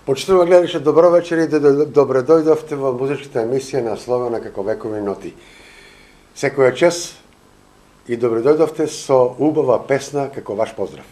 Почитуваме гледачи, добро вечер и добре дојдовте во музичката емисија насловена како Вековни ноти. Секоја час и добре дојдовте со убава песна како ваш поздрав.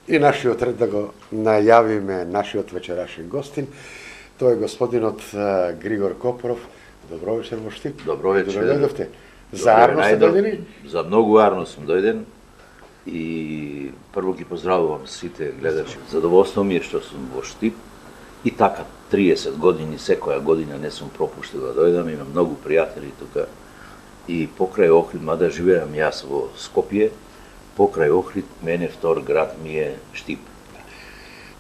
И нашиот ред да го најавиме нашиот вечерашен гостин, тој е господинот Григор Копров. Добро вечер во Штип. Добро вечер. Добро дојдовте. Заарно сте дојдени? За многу арно сум дојден и прво ги поздравувам сите гледачи. Задоволство ми е што сум во Штип и така 30 години, секоја година не сум пропуштил да дојдам, имам многу пријатели тука и покрај Охрид, мада живеам јас во Скопје, покрај Охрид, мене втор град ми е Штип.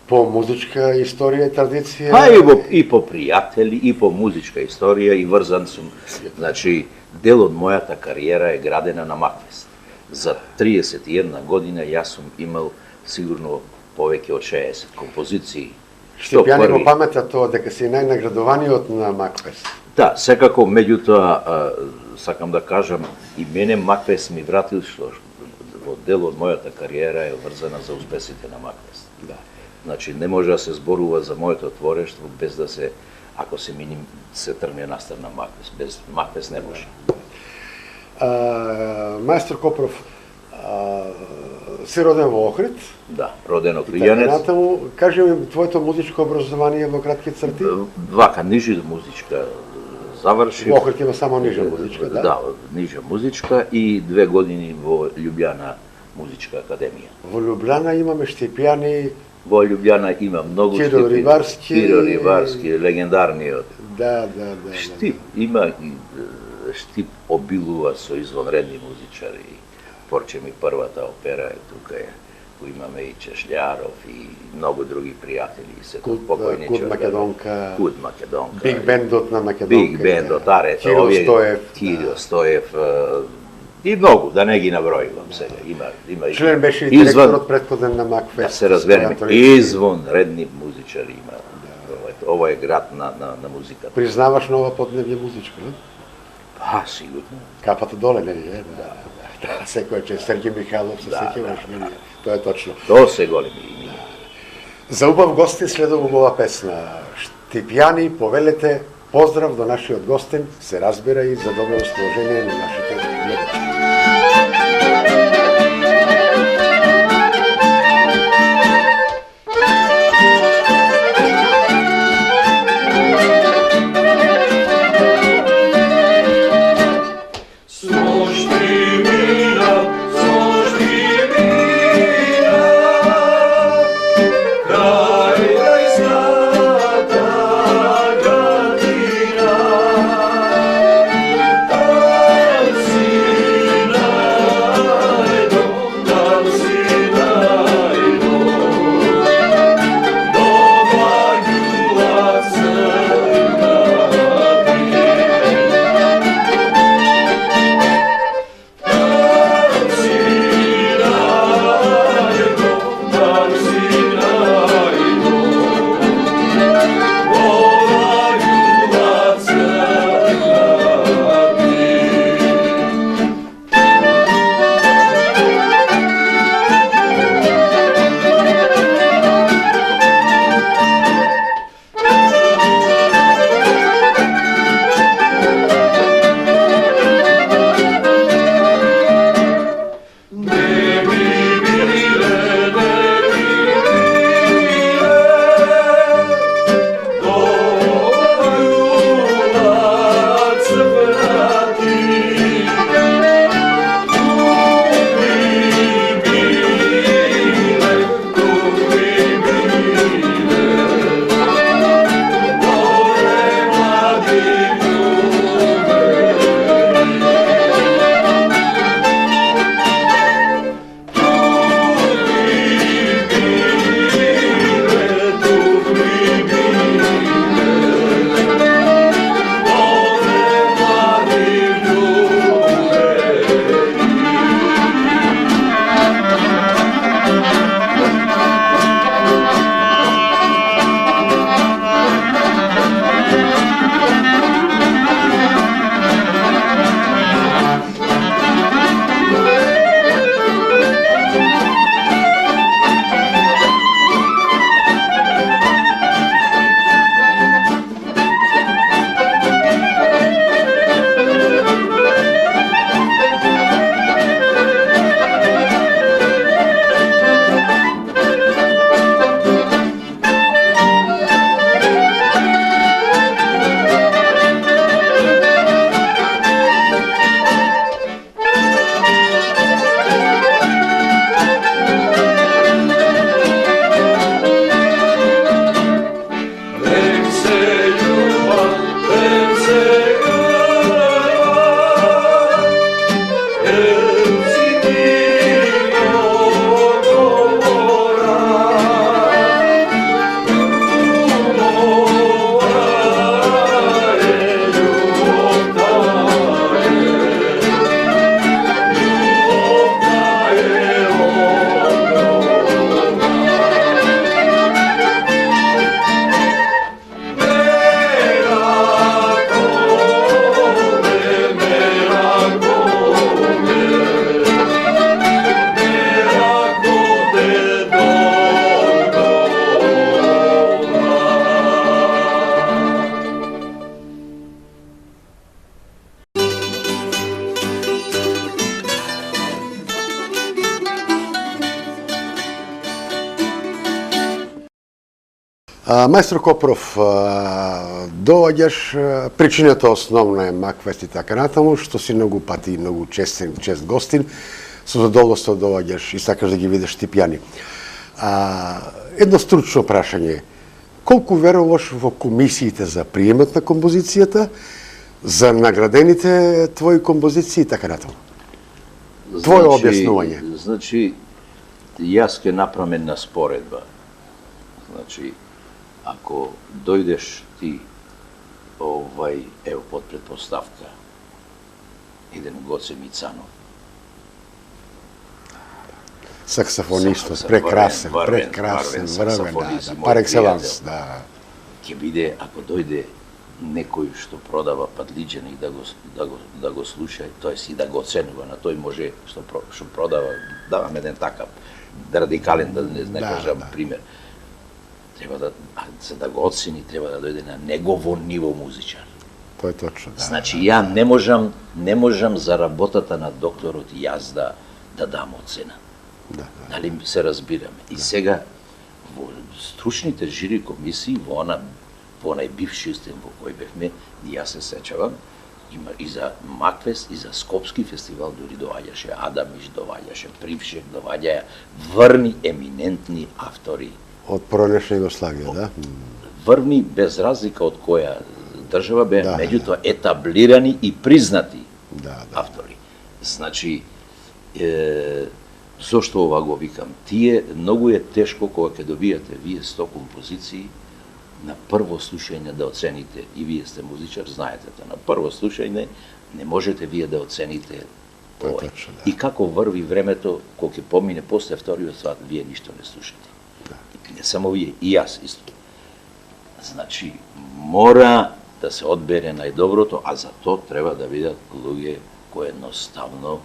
По музичка историја и традиција? Па и по пријатели, и по музичка историја, и врзан сум. Значи, дел од мојата кариера е градена на Макфест. За 31 година јас сум имал сигурно повеќе од 60 композиции. Штипјани во памета тоа дека си најнаградуваниот на Макфест. Да, секако, меѓутоа, сакам да кажам, и мене Макфест ми вратил што дел од мојата кариера е врзана за успесите на Макфест. Да. Значи, не може да се зборува за моето творештво без да се, ако се миним, се тргне настрана Макфест. Без Макфест не може. Маестор Копров, си роден во Охрид? Да, роден охриѓанец. Кажи ми твоето музичко образование во кратки црти? Вака, ниже музичка завршив. Во Охрид има само нижа музичка, да? Да, нижа музичка и 2 години во Љубљана музичка академија. Во Љубљана имаме Штипјани. Во Љубљана има многу Киро Риварски. Киро Риварски, легендарниот. Да. Штип има и Штип обилува со извонредни музичари. Порче ми првата опера е тука е. Имаме и Чешляров и многу други пријатели. Куд Македонка. Куд Македонка. Биг бендот на Македонка. Биг бендот, арето. Киро Стоев. Киро Стоев. И многу, да не ги набројувам сега. Има и Член беше и директорот претходен на Макфест. Да се разбереме, извонредни музичари има. Ова е град на музиката. Признаваш нова подневје музичко, не? Па, сигурно. Капата доле, не е? Да, секој че Сергеј Михайлов се сеќаваш, нели? Тоа е точно. Тоа се големи. За убав гостин следува убава песна. Штипјани, повелете, поздрав до нашиот гостин, се разбира и за добро расположение на нашите гледачи. Маестро Копров, доаѓаш, причината основна е Макфест и така натаму, што си многу пати и многу чест гостин, со задоволство доаѓаш и сакаш да ги видиш Штипјани. Едно стручно прашање, колку веруваш во комисиите за приемот на композицијата, за наградените твои композиции и така натаму? Твое објаснување. Значи, јас ке направам една споредба. Значи, ако дојдеш ти, ево под предпоставка, еден Гоце Мицанов, Саксофонистот, прекрасен, врвен, саксофонист, par excellence, да. Ќе биде, ако дојде некој што продава падлиџани да го слуша, тоест и да го оценува на тој може што продава, давам еден такав радикален, да не кажам пример. Треба за да го оцени, треба да дојде на негово ниво музичар. Тоа е точно, да. Значи, ја не можам за работата на докторот јас да дам оцена. Дали се разбираме? И сега, во стручните жири комисии, во онај бивши систем во кој бевме, и јас се сечавам, има и за Макфест, и за Скопски фестивал, дори доаѓаше Адамиш, доаѓаше Прившек, доаѓаја врни еминентни автори. Од поранешна Југославија, да? Врни, без разлика од која држава беа, меѓутоа етаблирани и признати автори. Значи, зошто ова го викам? Тие многу е тешко кога ќе добијате вие 100 композиции на прво слушање да оцените, и вие сте музичар, знаете на прво слушање не можете вие да оцените ова. И како врви времето, кога ќе помине после вториот сат, вие ништо не слушате. Не само вие, и јас исто. Значи, мора да се одбере најдоброто, а за тоа треба да видат луѓе кои едноставно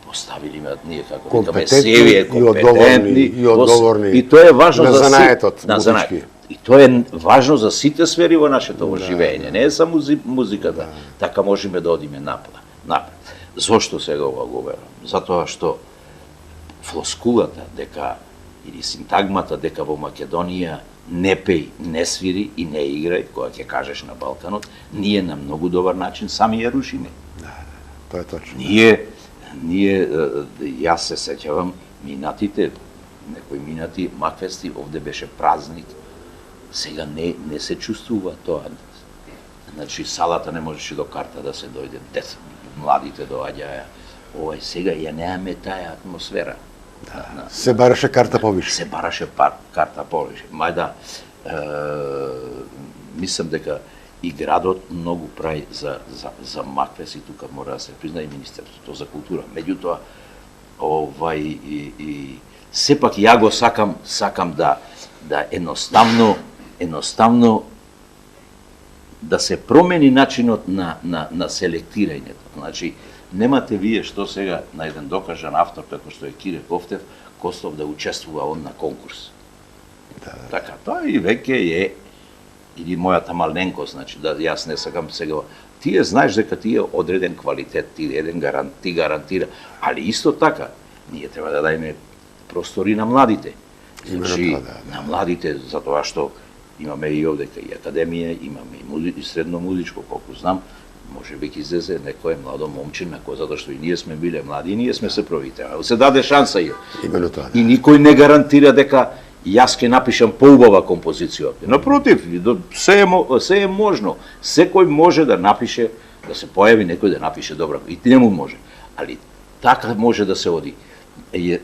поставили ме ние како викаме севие, компетентни и одговорни. И тоа е важно за занаетот, музички. И тоа е важно за сите сфери во нашето живење, не е само музиката. Така можеме да одиме напред. Зошто сега ова го верам? Затоа што флоскулата дека или синтагмата дека во Македонија не пеј, не свири и не играј, кога ќе кажеш на Балканот, ние на многу добар начин сами ја рушиме. Тоа е точно. Ние, јас се сеќавам, некои минати Макфести, овде беше празник, сега не се чувствува тоа. Значи, салата не можеше до карта да се дојде, младите доаѓаја, сега ја немаме таа атмосфера. Се бараше карта повише. Се бараше карта повише. Мислам дека и градот многу прави за Макфест, и тука мора да се призна и Министерството за култура. Меѓутоа, сепак ја го сакам да едноставно да се промени начинот на селектирањето. Значи, немате вие што сега на еден докажан автор како што е Кире Костов да учествува он на конкурс. Така, тоа и веќе е или мојата маленкост, значи да јас не сакам сега. Тие знаеш дека тие одреден квалитет, ти гарантира, али исто така ние треба да дајме простори на младите. Значи, на младите, затоа што имаме и овдека и академија, имаме и средно музичко, колку знам, може би ќе излезе некој младо момче на кој, затоа што и ние сме биле млади и ние сме се провите. Се даде шанса и и никој не гарантира дека јас ќе напишам поубава композиција. Напротив, се е можно. Секој може да напише, да се појави некој да напише добра, и нему може. Али така може да се оди.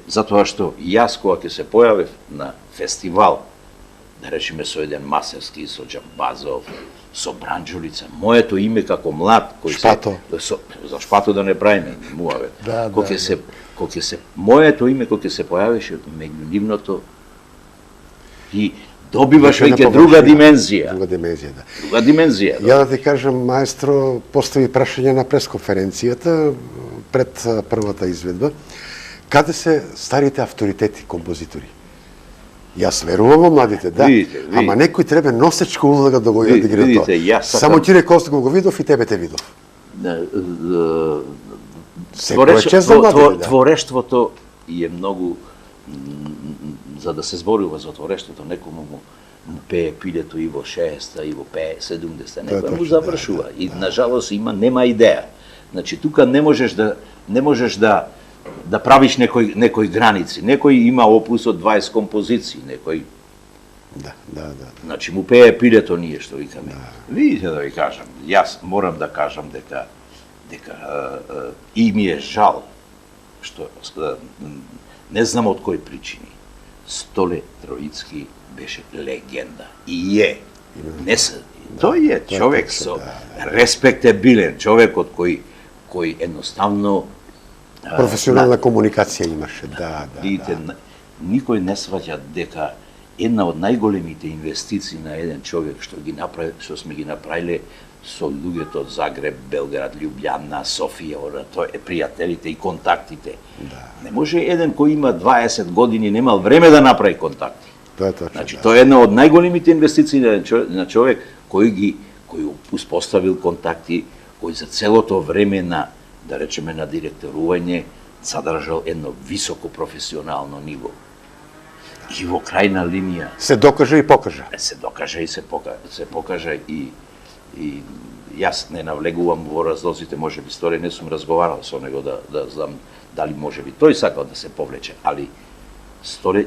Затоа што јас кога ќе се појавев на фестивал, да речеме со еден Масевски, со Џамбазов, со Бранџулица, моето име како млад кој Шпато. За Шпато да не правиме муавет. Моето име кога ќе се појавеше меѓу нивното и добиваш веќе друга димензија. Друга димензија. Ја да ти кажам, маестро постави прашање на пресконференцијата пред првата изведба. Каде се старите авторитети, композитори? Јас верувам во младите, да. Ама некој треба носечка улога да го одигра тоа. Само Кире Костов го видов и тебе те видов. Секој е чест за младите, да. Творештвото е многу, за да се зборува за творештвото, некому му пее пилето и во 60-та, и во 70-та, некој му завршува. И нажалост нема идеја. Значи тука не можеш да правиш некои граници. Некој има опус од 20 композиции, некој. Да. Значи му пее пилето ние што викаме. Видите да ви кажам, јас морам да кажам дека и ми е жал што не знам од кои причини. Столе Троицки беше легенда и е. Тој е човек со респектабилен, човек од кој едноставно професионална комуникација имаше, да. Видите, никој не сваќа дека една од најголемите инвестиции на еден човек што сме ги направиле со луѓето од Загреб, Белград, Лјубљана, Софија, тоа е пријателите и контактите. Да. Не може еден кој има 20 години немал време да направи контакти. Тоа е точно. Значи, тоа е една од најголемите инвестиции на човек кој успоставил контакти, кој за целото време на, да речеме, на директорување задржал едно високо професионално ниво. И во крајна линија Се докаже и покажа. се докаже и се покажа и јас не навлегувам во разлозите, може би Сторе не сум разговарал со него да знам дали може би тој сакал да се повлече, али Сторе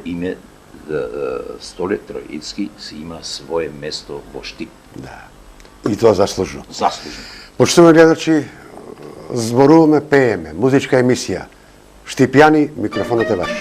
Троицки си има свое место во Штип. Да. И тоа заслужено. Заслужено. Почитуваме гледачи, зборуваме, пееме, музичка емисија. Штипјани, микрофонот е ваш.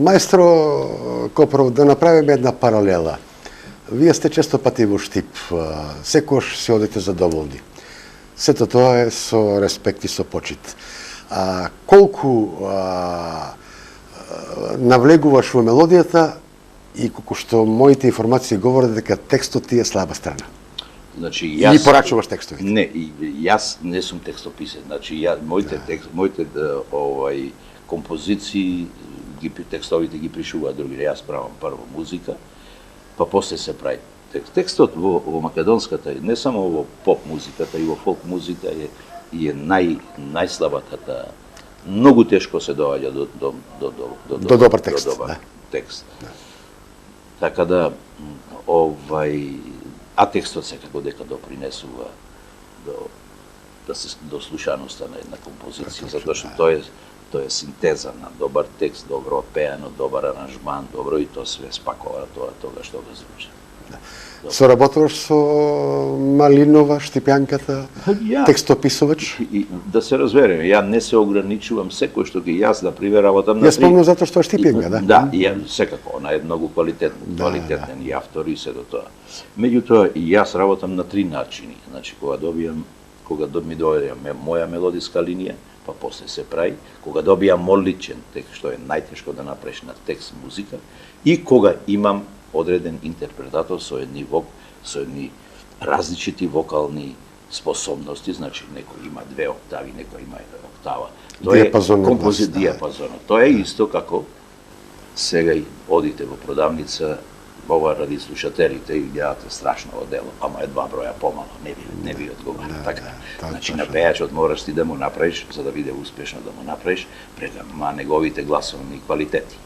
Маестро Копров, да направиме една паралела. Вие сте често пати во Штип, секојаш се одите задоволни. Сето тоа е со респект и со почит. Колку навлегуваш во мелодијата и колку што моите информации говорат дека текстот ти е слаба страна. Значи, И порачуваш текстовите. Не, јас не сум текстописец. Значи, моите композиции, текстовите ги пришуваат други. Јас правам прво музика, па после се прави текст. Текстот во македонската, не само во поп музиката, и во фолк музика е најслабата. Многу тешко се доаѓа до добар текст. Текст. Така да, а текстот секако дека допринесува до слушаноста на една композиција, затоа што тоа е синтеза на добар текст, добро опеано, добар аранжман, добро и тоа све спакова тоа што го звучи. Соработуваш со Малинова, Штипјанката, текстописувач? Да се разбереме, ја не се ограничувам секој што ги јас, да пример, работам на... Ја спомнам затоа што е Штипјанка, да? Да, секако, она е многу квалитетен и автор и се до тоа. Меѓутоа, и јас работам на три начини. Значи, кога ми дојде моја мелодиска линија, па после се прави, кога добијам моличен текст, што е најтешко да направиш на текст музика, и кога имам одреден интерпретатор со едни различити вокални способности, значи некој има 2 октави, некој има 1 октава. Тоа е диапазон. Тоа е исто како сега и одите во продавница, ова ради слушателите и гледате страшно дело, ама е 2 броја помало, не ви одговара. Така, значи на пејачот мораш ти да му направиш, за да биде успешно да му направиш, према неговите гласовни квалитети.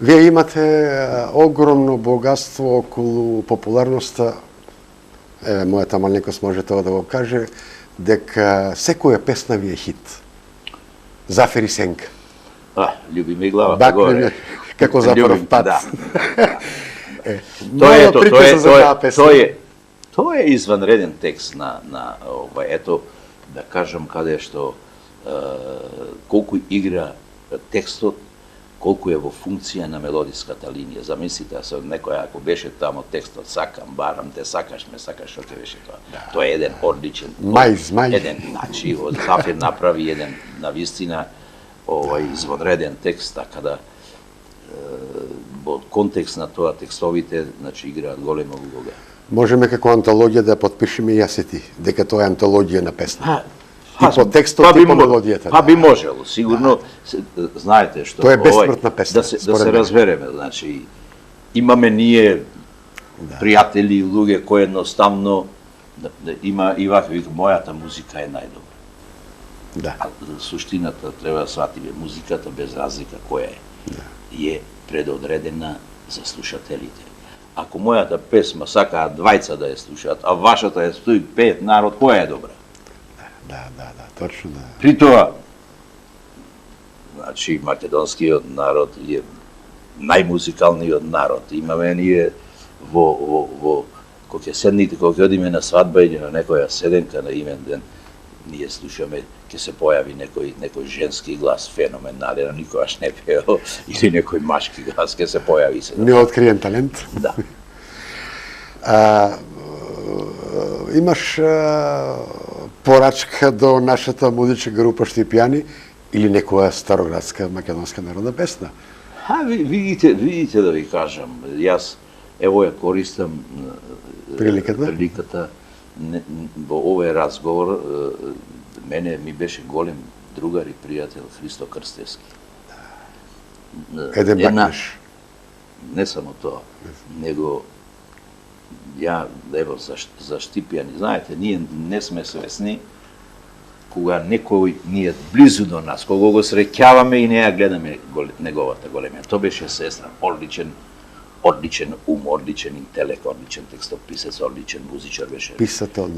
Вие имате огромно богатство околу популарноста, мојата маленкост може тоа да го каже, дека секоја песна ви е хит. Зафери сенка. Љуби ми главата горе. Како за прв пат. Тоа е изванреден текст на ето, да кажам каде што колку игра текстот, колку е во функција на мелодиската линија. Замислите, се некој ако беше тамо текстот сакам, барам те, сакаш ме, сакаш, што ќе беше тоа. Тоа е еден одличен. Еден, значи, од Зафир направи еден навистина извонреден текст, така да во контекст на тоа текстовите, значи, играат голема улога. Можеме како антологија да подпишеме јас и ти, дека тоа е антологија на песна. И по текстот и по мелодијата. Па би можело, сигурно, знаете што... Тоа е бесмртна песна, да се разбереме, значи, имаме ние пријатели и луѓе кои едноставно, има и вака, мојата музика е најдобра. Да. А суштината треба да сватиме, музиката без разлика која е предодредена за слушателите. Ако мојата песма сакаат двајца да ја слушаат, а вашата е стои 5 народ, која е добра? Да, точно да. При тоа, значи, македонскиот народ е најмузикалниот народ. Имаме ние кога ќе седните, кога ќе одиме на свадба или на некоја седенка на имен ден, ние слушаме, ќе се појави некој женски глас феноменален, никогаш не пеел, или некој машки глас ќе се појави. Неоткриен талент. Да. Имаш порачка до нашата музичка група Штипјани или некоја староградска македонска народна песна? Видите да ви кажам, јас ево ја користам приликата во овој разговор. Мене ми беше голем другар и пријател Христо Крстевски. Еден бакнеш. Не само тоа, него ја, ево, за Штипјани, знаете, ние не сме свесни кога некој ни е близу до нас, кога го среќаваме и не ја гледаме неговата големина. Тоа беше сестра, одличен ум, одличен интелект, одличен текстописец, одличен музичар беше. Писател,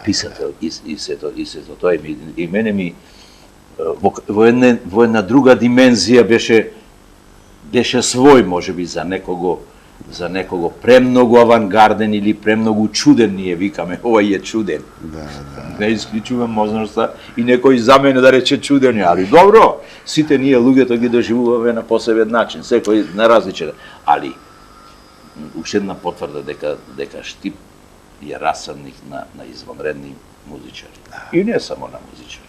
писател и сето тоа и мене ми во една друга димензија беше свој, можеби за некого премногу авангарден или премногу чуден, ние викаме, овој е чуден. Не исклучувам можноста и некој за мене да рече чуден, али добро, сите ние луѓето ги доживуваме на посебен начин, секој на различен, али уште една потврда дека Штип е расадник на извонредни музичари. И не само на музичари.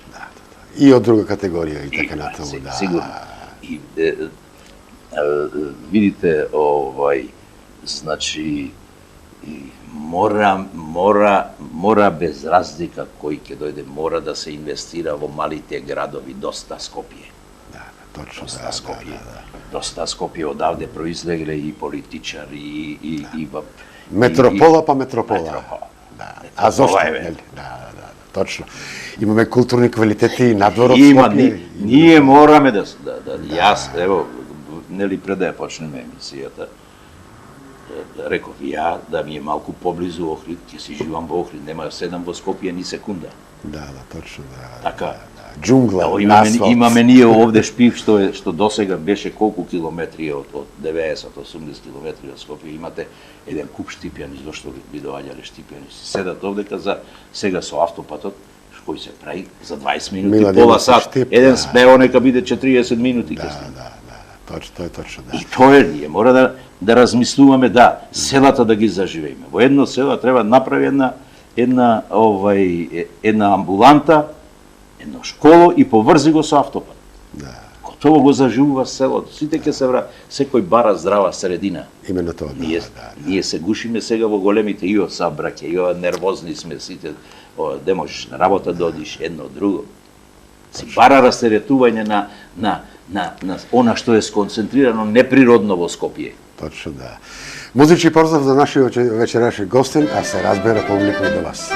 И од друга категорија и така натаму. Сигурно. И видите, значи, мора без разлика кој ќе дојде, мора да се инвестира во малите градови, доста Скопје. Точно. Доста Скопје одавде произлегле и политичари и метропола. А зошто? Точно. Имаме културни квалитети и надвор од Скопје. Ние мораме да јас, ево, нели пред да ја почнеме емисијата, реков ја да ми е малку поблизу Охрид, ќе си живам во Охрид, нема да седам во Скопје ни секунда. Точно. Така. Джунгла, асфалт. Имаме ние овде Шпив, што досега беше колку километри од 90-80 километри од Скопје, имате еден куп Штипјани, зашто би доаѓале Штипјани, си седат овдека сега со автопатот, кој се прави за 20 минути, пола сат, еден спео нека биде 40 минути ке снима. Точно. И тоа е, ние мора да размислуваме, селата да ги заживееме. Во едно село треба направи една амбуланта, едно школо и поврзи го со автопат. Готово. Тоа го заживува селото. Сите ќе се вра, секој бара здрава средина. Именно тоа, Ние се гушиме сега во големите и од сабраќе, и од нервозни сме сите, де можеш на работа да одиш, едно, друго. Си бара растеретување на она што е сконцентрирано неприродно во Скопје. Точно, да. Музички поздрав за нашиот вечерашен гостин, а се разбира публика до вас.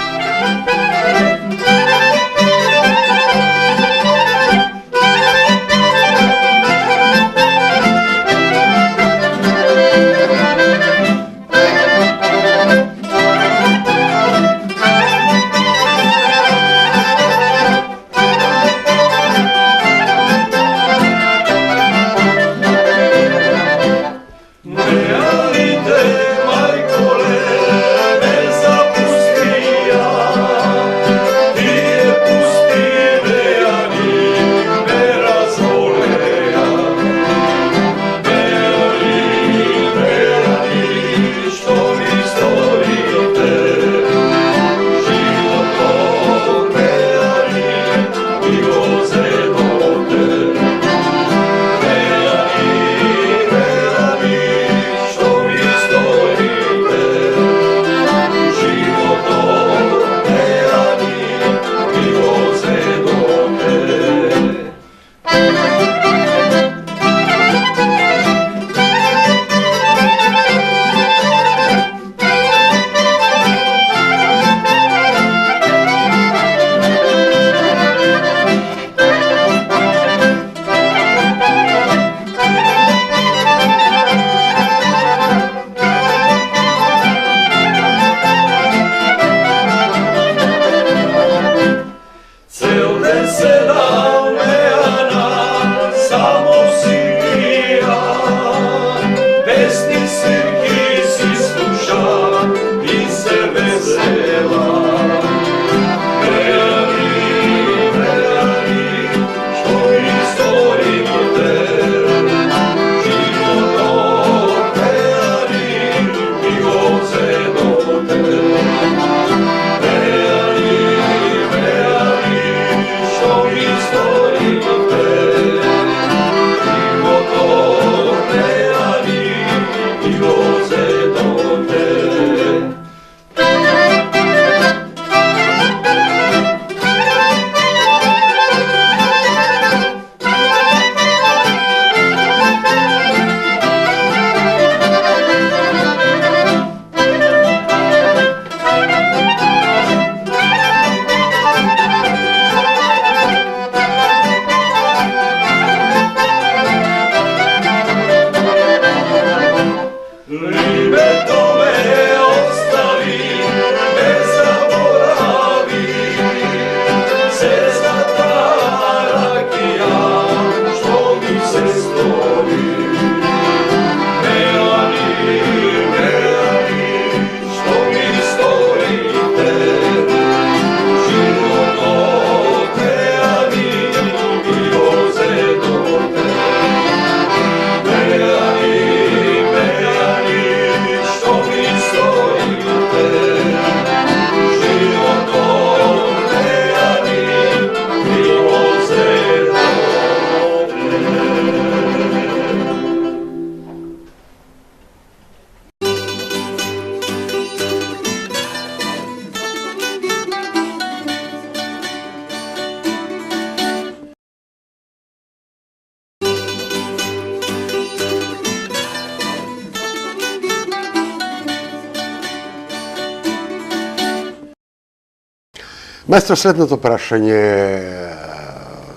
Маестро, следното прашање.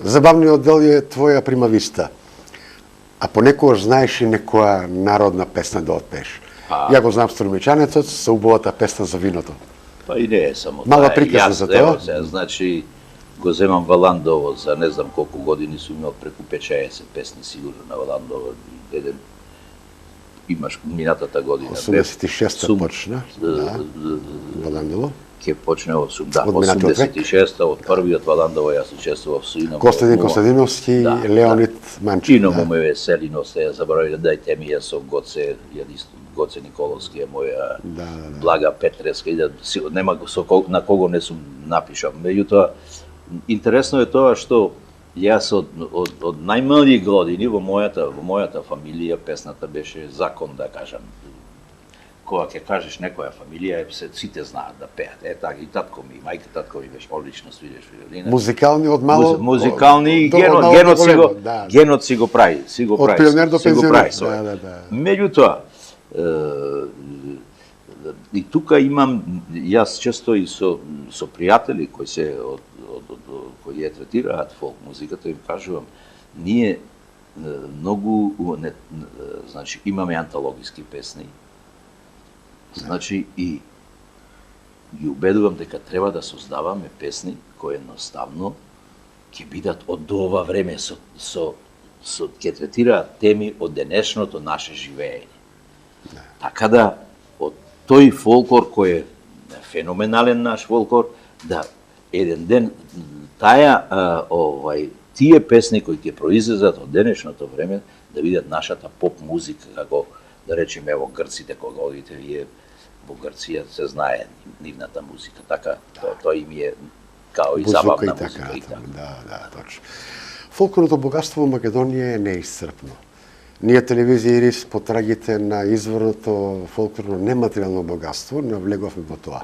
Забавниот дел е твоја примависта. А понекогаш знаеш и некоја народна песна да отпееш. Ја го знам Струмичанецот со убавата песна за виното. Па и не е само тоа. Мала прикажа за тоа. Ево се, значи, го земам Валандово за не знам колку години, сум имал преку 5-60 песни сигурно на Валандово. Еден имаш минатата година. 86-та почна, да, Валандово. Ке почнео сум, да, 86-та, од првиот Валандово јас учествував со Ино. Костадин Костадиновски, да, Леонид Манчев. Ино му ме веселино се, ја заборавив да дајте ми ја со Гоце, Гоце Николовски е моја, Блага Петреска, нема на кого не сум напишал. Меѓутоа, интересно е тоа што Јас од најмали години во мојата фамилија песната беше закон, да кажам. Кога ќе кажеш некоја фамилија, сите знаат да пеат. Така и татко ми, мајка татко ми беше одлично свиреш виолина. Музикални од мало... Музикални и генот си го прави. Од пионер до пензионер. Меѓутоа, и тука имам, јас често и со пријатели кои ја третираат фолк музиката, им кажувам, ние многу, значи, имаме антологиски песни, значи, и ги убедувам дека треба да создаваме песни кои едноставно ќе бидат од ова време, ќе третираат теми од денешното наше живење. Така да, од тој фолклор кој е феноменален наш фолклор, да еден ден тие песни кои ќе произлезат од денешното време да бидат нашата поп музика, како да речеме ево грците кога одите вие во Грција се знае нивната музика, така тоа им е као и забавна музика и така. Да, точно. Фолклорното богатство во Македонија е неисцрпно. Ние телевизија Ирис по трагите на изворното фолклорно нематеријално богатство навлеговме во тоа.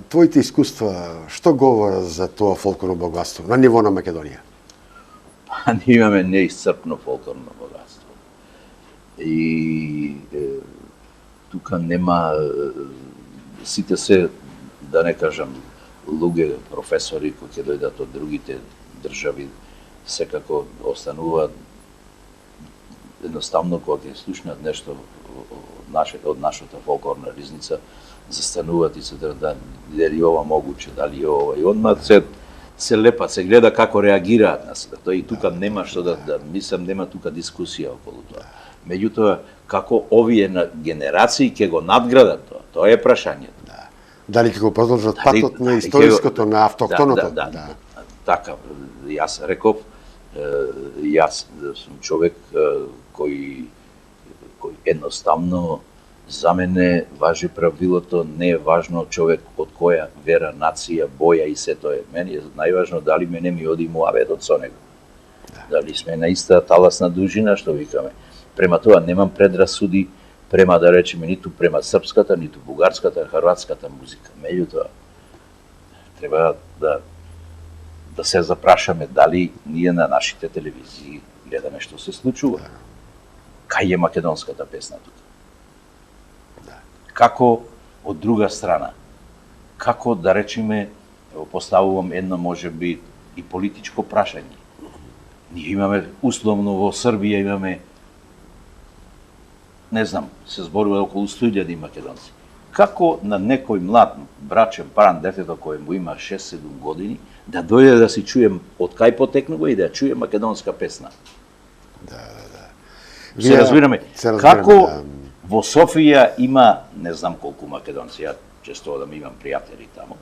Твоите искуства, што говорат за тоа фолклорно богатство на ниво на Македонија? Ние имаме неисцрпно фолклорно богатство. И тука нема, сите се, да не кажам, луѓе, професори кои ќе дојдат од другите држави, секако остануваат едноставно кога ќе слушнат нешто од нашата фолклорна ризница, застануваат и се дали ова могуче, дали ова. И одма се лепат, се гледа како реагираат на се. Тоа и тука нема што да мислам, нема тука дискусија околу тоа. Меѓутоа, како овие генерации ќе го надградат тоа е прашањето. Дали ќе го продолжат патот на историското, на автохтоното? Така, јас реков, јас сум човек кој едноставно за мене важи правилото, не е важно човек од која вера, нација, боја и се тоа е. Мене е најважно дали мене ми оди муаведот со него. Дали сме на иста таласна дужина, што викаме. Према тоа немам предрасуди према, да речеме, ниту према српската, ниту бугарската, хрватската музика. Меѓутоа, треба да се запрашаме дали ние на нашите телевизии гледаме што се случува. Кај е македонската песна тука? Како од друга страна? Како, да речеме, поставувам едно можеби и политичко прашање. Ние имаме, условно во Србија имаме, не знам, се зборува околу 100.000 македонци. Како на некој млад брачен паран детето кој му има 6-7 години да дојде да си чуем од кај потекнува и да чуе македонска песна? Се разбираме. Како во Софија има, не знам колку македонци, ја често да имам пријатели тамо,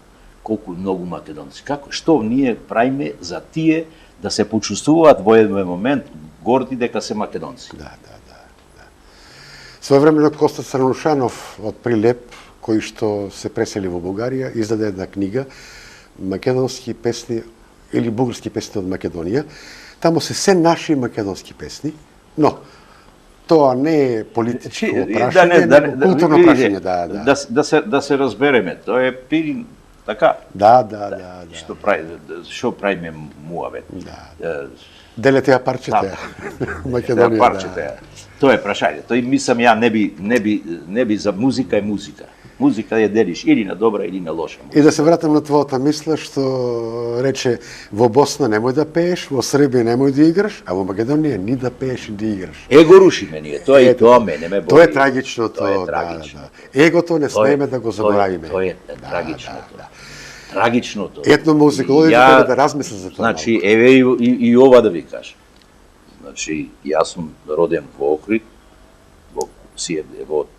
колку многу македонци. Како, што ние правиме за тие да се почувствуваат во еден момент горди дека се македонци? Своевремено Коста Црнушанов од Прилеп, кој што се пресели во Бугарија, издаде една книга македонски песни или бугарски песни од Македонија. Таму се наши македонски песни, но тоа не е политичко прашање, него културно прашање, да се разбереме, тоа е пирин, така? Да. Што правиме муавет? Делете ја парчете, Македонија. Тоа е прашање. Тој мислам ја не би за музика е музика. Музика ја делиш или на добра или на лоша музика. И да се вратам на твојата мисла што рече во Босна немој да пееш, во Србија немој да играш, а во Македонија ни да пееш и да играш. Его рушиме ние, тоа и тоа мене ме боли. Тоа е трагичното. Егото не смееме да го заборавиме. Тоа е трагичното. Етномузиколозите треба да размислат за тоа. Значи, еве и ова да ви кажам. Значи, јас сум роден во Охрид, во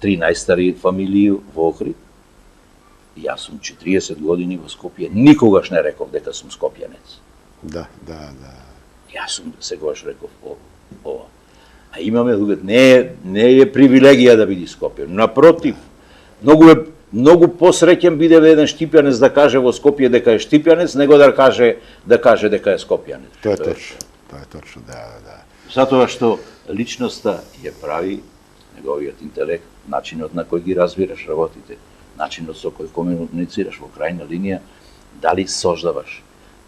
3 најстари фамилии во Охрид. Јас сум 40 години во Скопје, никогаш не реков дека сум скопјанец. Да. Јас сум секогаш реков ова. А имаме луѓе, не е привилегија да биде Скопје. Напротив, многу е Многу посреќен бидеве еден штипјанец да каже во Скопје дека е штипјанец, него да каже дека е скопјанец. Тоа е точно, да. Затоа што личноста ја прави неговиот интелект, начинот на кој ги разбираш работите, начинот со кој комуницираш во крајна линија, дали сождаваш.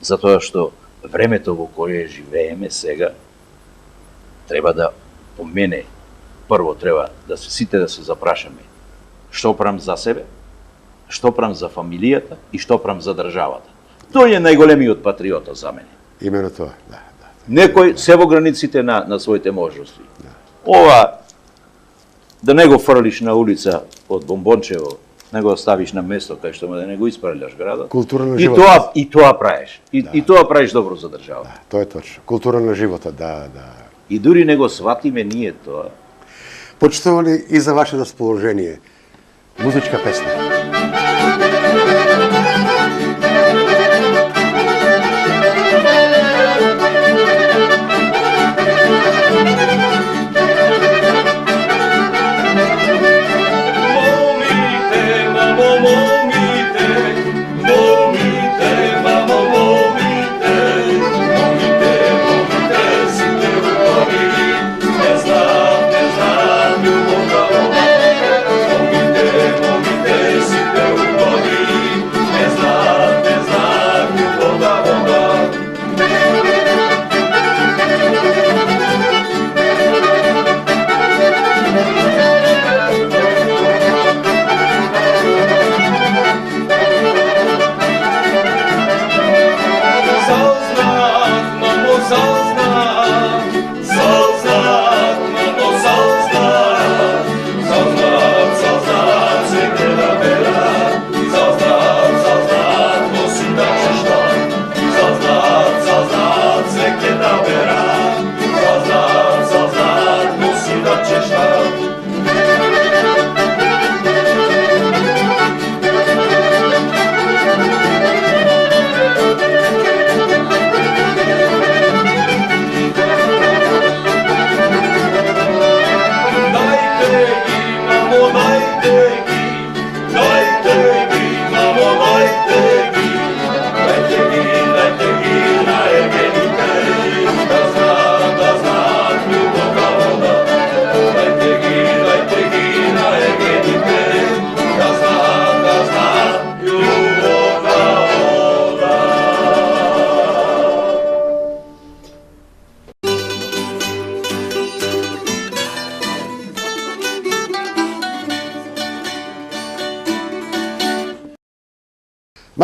Затоа што времето во кое живееме сега треба да, по мене, прво треба да сите да се запрашаме што правам за себе, што правам за фамилијата и што правам за државата. Тој е најголемиот патриота за мене. Имено тоа, да. Некој се во границите на своите можности. Ова, да не го фрлиш на улица од бомбончево, не го оставиш на место кај што да не го испрљаш градот. Култура на животот. И тоа правиш. И тоа правиш добро за држава. Да, тоа е точно. Култура на животот, да. И дури не го сватиме ние тоа. Почитували и за ваше расположение. Музичка песна.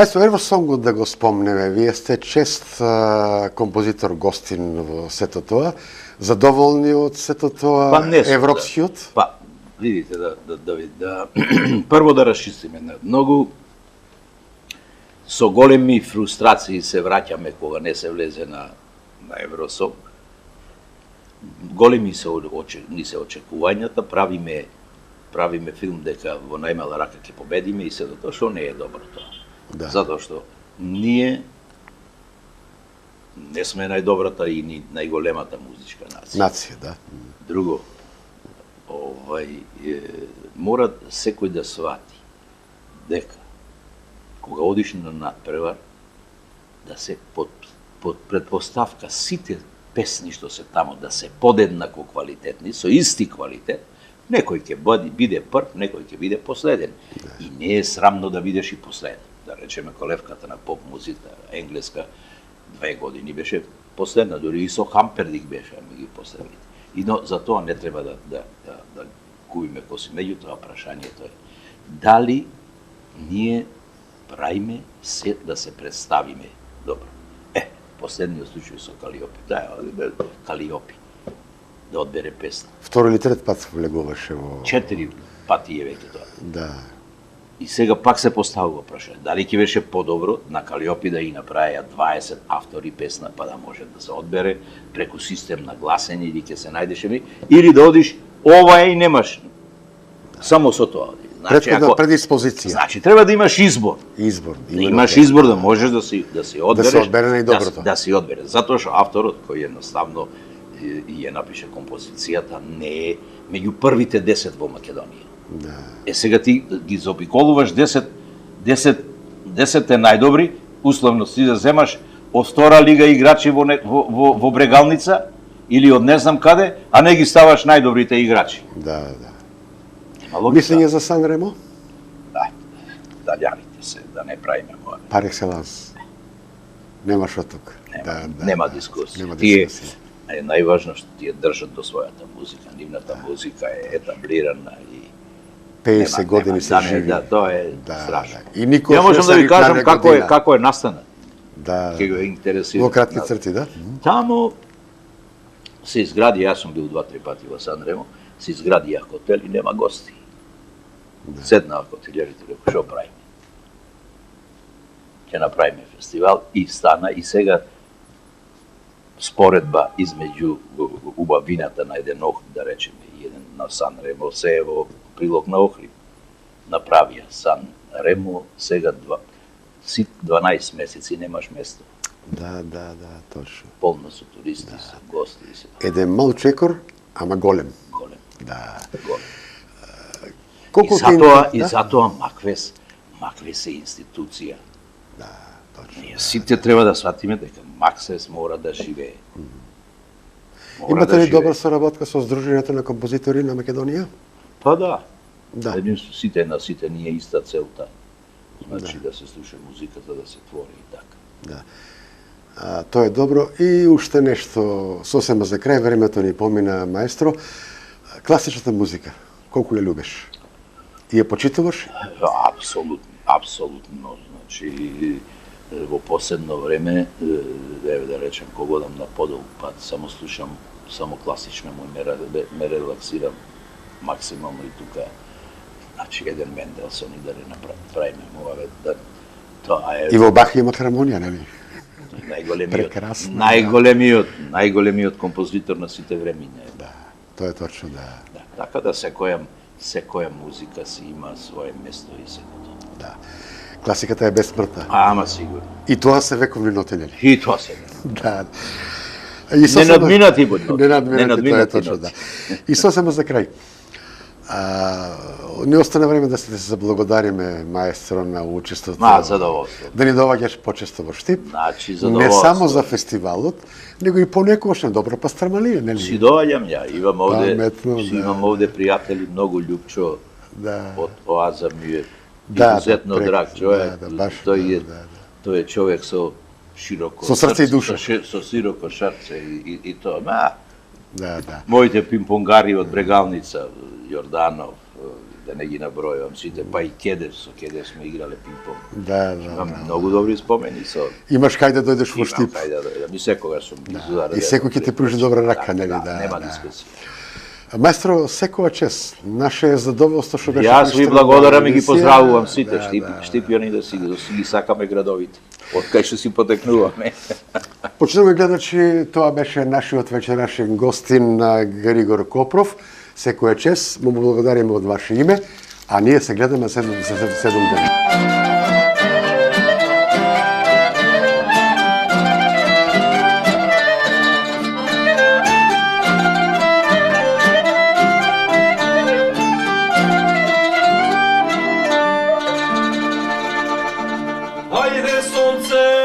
Мајстор, ево сонгот да го спомнеме. Вие сте чест композитор гостин во сето тоа. Задоволни од сето тоа европскиот? Видите, да прво да расчистиме. Многу со големи фрустрации се враќаме кога не се влезе на Евросонг. Големи ни се очекувањата, правиме филм дека во најмала рака ќе победиме и се до тоа што не е добро тоа. Да. Затоа што ние не сме најдобрата и ни најголемата музичка нација. Да. Друго, мора секој да свати дека кога одиш на надпревар, да се под предпоставка сите песни што се таму да се подеднако квалитетни, со исти квалитет, некој ќе биде прв, некој ќе биде последен. И не е срамно да бидеш и последен. Да речеме, колевката на поп музика енглеска 2 години беше последна, дури и со Хампердик беше меѓу последните. И за тоа не треба да губиме коси. Меѓутоа прашањето е дали ние правиме се да се представиме добро. Последниот случај со Калиопи, Калиопи да одбере песна. Втори или трет пат влегуваше во 4 пати е веќе тоа. Да. И сега пак се поставува прашање, дали ќе беше подобро на Калиопи да и направија 20 автори песна па да може да се одбере преку систем на гласење или ќе се најдеше или да одиш ова и немаш. Само со тоа. Претходна предиспозиција. Значи треба да имаш избор. Да имаш избор да можеш да си одбереш. Да се одбере најдоброто. Да си одбере. Затоа што авторот кој едноставно ја напише композицијата не е меѓу првите 10 во Македонија. Сега ти ги заобиколуваш 10 најдобри, условно си да земаш од втора лига играчи во Брегалница или од не знам каде, а не ги ставаш најдобрите играчи. Да. Нема логика. Мислење за Сан Ремо? Италијаните се, да не правиме моја. Пар екселанс. Немаш од тук. Нема дискусија. Нема Тие дискусија. е најважно што тие држат до својата музика. Нивната музика е етаблирана и 50 години се живи. Да, тоа е страшно. И никош Ја можам да ви кажам година. како е настана. Да. Ќе го интересира. Во кратки црти, да? Таму се изгради, јас сум бил 2-3 пати во Сан Ремо, се изгради хотел и нема гости. Седнаа хотелиерите, рекол, шо правиме? Ќе направиме фестивал и стана и сега споредба измеѓу убавината на еден Охрид, да речеме, и еден на Сан Ремо, се е во прилог на Охрид. Направија Сан Ремо, сега 12 месеци немаш место. Да, точно. Полно со туристи, со гости и се. Еден мал чекор, ама голем. Голем. Да. Голем. Колку И затоа Маквес е институција. Да, точно. Ние сите треба да сватиме дека Маквес мора да живее. Имате ли добра соработка со Сдруженијето на композитори на Македонија? Па да. Да. Единство на сите ние иста целта. Значи да се слуша музиката, да се твори и така. Да. Тоа е добро. И уште нешто, сосема за крај, времето ни помина, маестро. Класичната музика, колку ја любиш? И ја почитуваш? Апсолутно. Значи, во последно време, да речем, кога одам на подолг пат, само слушам, само класична ме релаксирам максимално и тука. Значи, еден Менделсон и да не направиме моваве, да тоа е... И во Бах има хармонија, нели? Најголемиот композитор на сите времиња. Да, тоа е точно, да. Така да секоја музика си има свое место и секото. Да. Класиката е безсмртна. Ама сигурно. И тоа се вековни ноти, нели? И тоа се. Да. Ненадминати ноти. Тоа е точно, да. И сосема за крај. Не остана време да се заблагодариме, маестро, на учеството. Задоволство. Да ни доаѓаш почесто во Штип. Значи, Не задоволство. само за фестивалот, него и понекогаш на добра пастрамалија, нели? Си доаѓам ја, Паметно, имам овде пријатели, многу Љупчо Да. од Оаза ми е Да, изузетно прекрасно, драг човек. да, баш, Тој да. е човек со широко Со срце и душа. со широко срце и тоа. Да. Моите пимпонгари од Брегалница, Јорданов, да не ги набројувам сите, па и Кедев, со Кедев сме играле пимпонг. Да. Имам многу добри спомени со... Имаш кај да дојдеш во Штип. Имам кај да дојдам. И секогаш сум близу да И секој ќе ти пружи добра рака, нели? Да, Да. нема дискусија. Маестро, секоја чест. Наше е задоволство што беше. Јас ви благодарам и ги емисија. поздравувам сите, Да, Штипјани да си ги сакаме градовите. Од кај што си потекнуваме. Почитуваме гледачи, тоа беше нашиот вечерашен гостин Григор Копров. Секоја чест, му благодариме од ваше име, а ние се гледаме за 7 дена. Ajde sunce